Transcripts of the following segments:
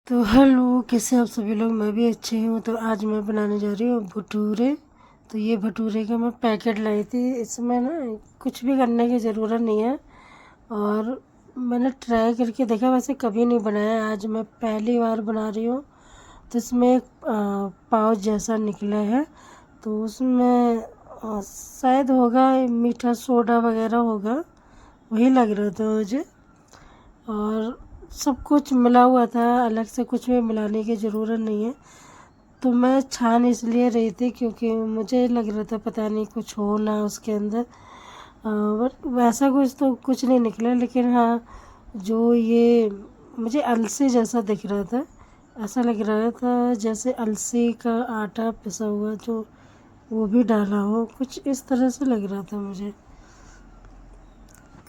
तो हेलो, कैसे आप सभी लोग। मैं भी अच्छी हूँ। तो आज मैं बनाने जा रही हूँ भटूरे। तो ये भटूरे का मैं पैकेट लाई थी। इसमें ना कुछ भी करने की ज़रूरत नहीं है और मैंने ट्राई करके देखा, वैसे कभी नहीं बनाया, आज मैं पहली बार बना रही हूँ। तो इसमें एक पाउच जैसा निकला है। तो उसमें शायद होगा मीठा सोडा वगैरह होगा, वही लग रहा था मुझे। और सब कुछ मिला हुआ था, अलग से कुछ भी मिलाने की ज़रूरत नहीं है। तो मैं छान इसलिए रही थी क्योंकि मुझे लग रहा था पता नहीं कुछ हो ना उसके अंदर। बट वैसा कुछ तो कुछ नहीं निकला, लेकिन हाँ, जो ये मुझे अलसी जैसा दिख रहा था, ऐसा लग रहा था जैसे अलसी का आटा पिसा हुआ जो वो भी डाला हो, कुछ इस तरह से लग रहा था मुझे।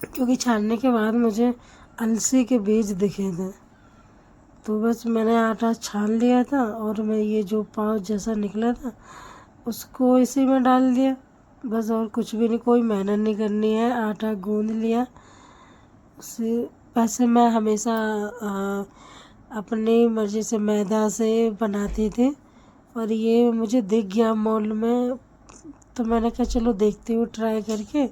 क्योंकि छानने के बाद मुझे अलसी के बीज दिखे थे। तो बस मैंने आटा छान लिया था और मैं ये जो पाव जैसा निकला था उसको इसी में डाल दिया बस, और कुछ भी नहीं, कोई मेहनत नहीं करनी है। आटा गूंद लिया उसे। वैसे मैं हमेशा अपनी मर्ज़ी से मैदा से बनाती थी और ये मुझे दिख गया मॉल में, तो मैंने कहा चलो देखती हूँ ट्राई करके।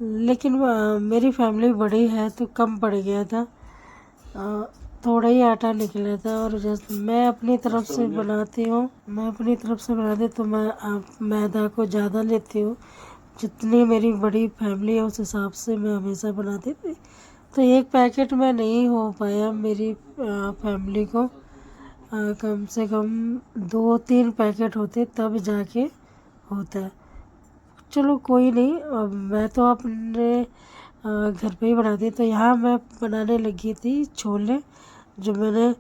लेकिन मेरी फैमिली बड़ी है तो कम पड़ गया था, थोड़ा ही आटा निकला था। और जैसे मैं अपनी तरफ से बनाती हूँ, तो मैं मैदा को ज़्यादा लेती हूँ। जितनी मेरी बड़ी फैमिली है उस हिसाब से मैं हमेशा बनाती थी। तो एक पैकेट में नहीं हो पाया मेरी फैमिली को, कम से कम 2-3 पैकेट होते तब जाके होता है। चलो कोई नहीं, अब मैं तो अपने घर पे ही बनाती। तो यहाँ मैं बनाने लगी थी छोले, जो मैंने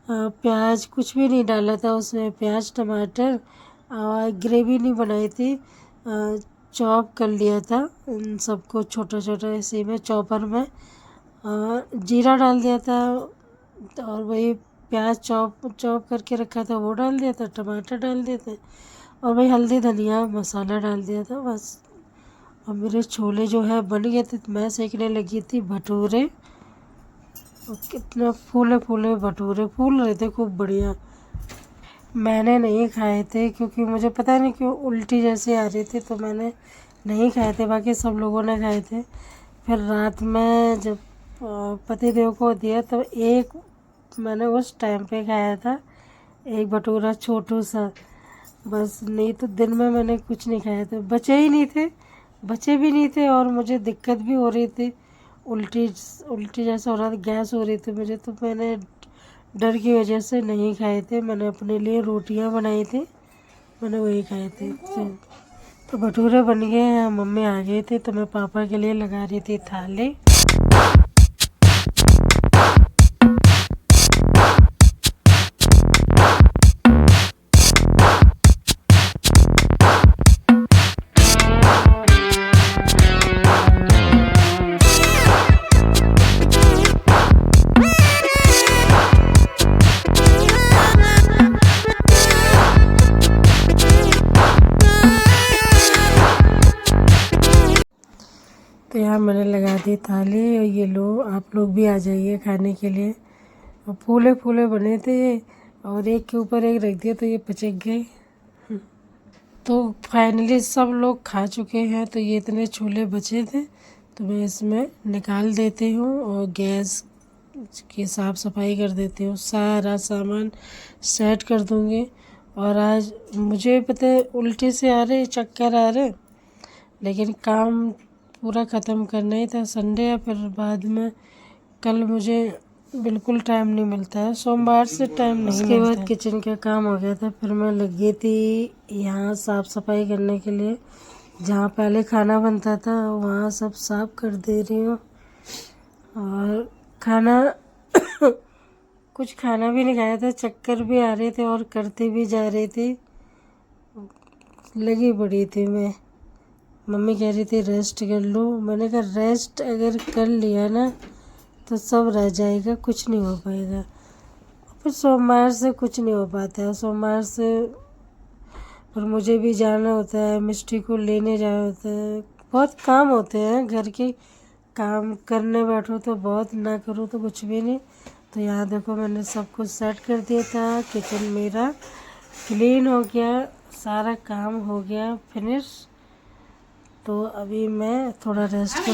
प्याज कुछ भी नहीं डाला था उसमें, प्याज टमाटर और ग्रेवी नहीं बनाई थी, चॉप कर लिया था उन सबको छोटा छोटा इसी में चॉपर में। जीरा डाल दिया था और वही प्याज चॉप चॉप करके रखा था वो डाल दिया था, टमाटर डाल दिए थे और वही हल्दी धनिया मसाला डाल दिया था बस। और मेरे छोले जो है बन गए थे। मैं सेकने लगी थी भटूरे, और कितना फूले फूले भटूरे फूल रहे थे, खूब बढ़िया। मैंने नहीं खाए थे क्योंकि मुझे पता नहीं क्यों उल्टी जैसी आ रही थी, तो मैंने नहीं खाए थे, बाकी सब लोगों ने खाए थे। फिर रात में जब पति देव को दिया तो एक मैंने उस टाइम पे खाया था, एक भटूरा छोटू सा बस। नहीं तो दिन में मैंने कुछ नहीं खाया था, बचे भी नहीं थे और मुझे दिक्कत भी हो रही थी, उल्टी उल्टी जैसा हो रहा था, गैस हो रही थी मुझे। तो मैंने डर की वजह से नहीं खाए थे। मैंने अपने लिए रोटियां बनाई थी, मैंने वही खाए थे। तो भटूरे बन गए हैं, मम्मी आ गई थी तो मैं पापा के लिए लगा रही थी थाली। तो यहाँ मैंने लगा दी थाली, और ये लो आप लोग भी आ जाइए खाने के लिए। और फूले फूले बने थे और एक के ऊपर एक रख दिया तो ये पचक गए। तो फाइनली सब लोग खा चुके हैं। तो ये इतने छोले बचे थे तो मैं इसमें निकाल देती हूँ और गैस की साफ़ सफाई कर देती हूँ, सारा सामान सेट कर दूँगी। और आज मुझे पता है उल्टी से आ रहे, चक्कर आ रहे, लेकिन काम पूरा ख़त्म करना ही था। संडे है, फिर बाद में कल मुझे बिल्कुल टाइम नहीं मिलता है, सोमवार से टाइम नहीं मिलता। उसके बाद किचन का काम हो गया था, फिर मैं लगी थी यहाँ साफ़ सफाई करने के लिए। जहाँ पहले खाना बनता था वहाँ सब साफ कर दे रही हूँ। और खाना कुछ खाना भी नहीं खाया था, चक्कर भी आ रहे थे और करती भी जा रही थी, लगी पड़ी थी मैं। मम्मी कह रही थी रेस्ट कर लो, मैंने कहा रेस्ट अगर कर लिया ना तो सब रह जाएगा, कुछ नहीं हो पाएगा। फिर सोमवार से कुछ नहीं हो पाता है, सोमवार से और मुझे भी जाना होता है, मिष्टी को लेने जाना होता है, बहुत काम होते हैं घर के। काम करने बैठो तो बहुत, ना करो तो कुछ भी नहीं। तो यहाँ देखो मैंने सब कुछ सेट कर दिया था। किचन मेरा क्लीन हो गया, सारा काम हो गया फिनिश। तो अभी मैं थोड़ा रेस्ट कर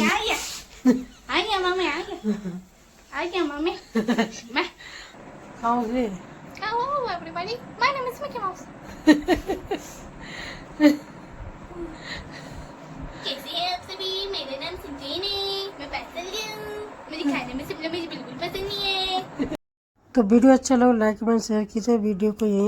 खाओगे? Hello everybody, my name is Mickey Mouse. कैसे हैं आप सभी? मेरा नाम संजीन है, मैं पैसल हूँ। मुझे खाने में शिमला मिर्च बिल्कुल पसंद नहीं है। तो वीडियो अच्छा लगा लाइक कमेंट शेयर कीजिए। वीडियो को यहीं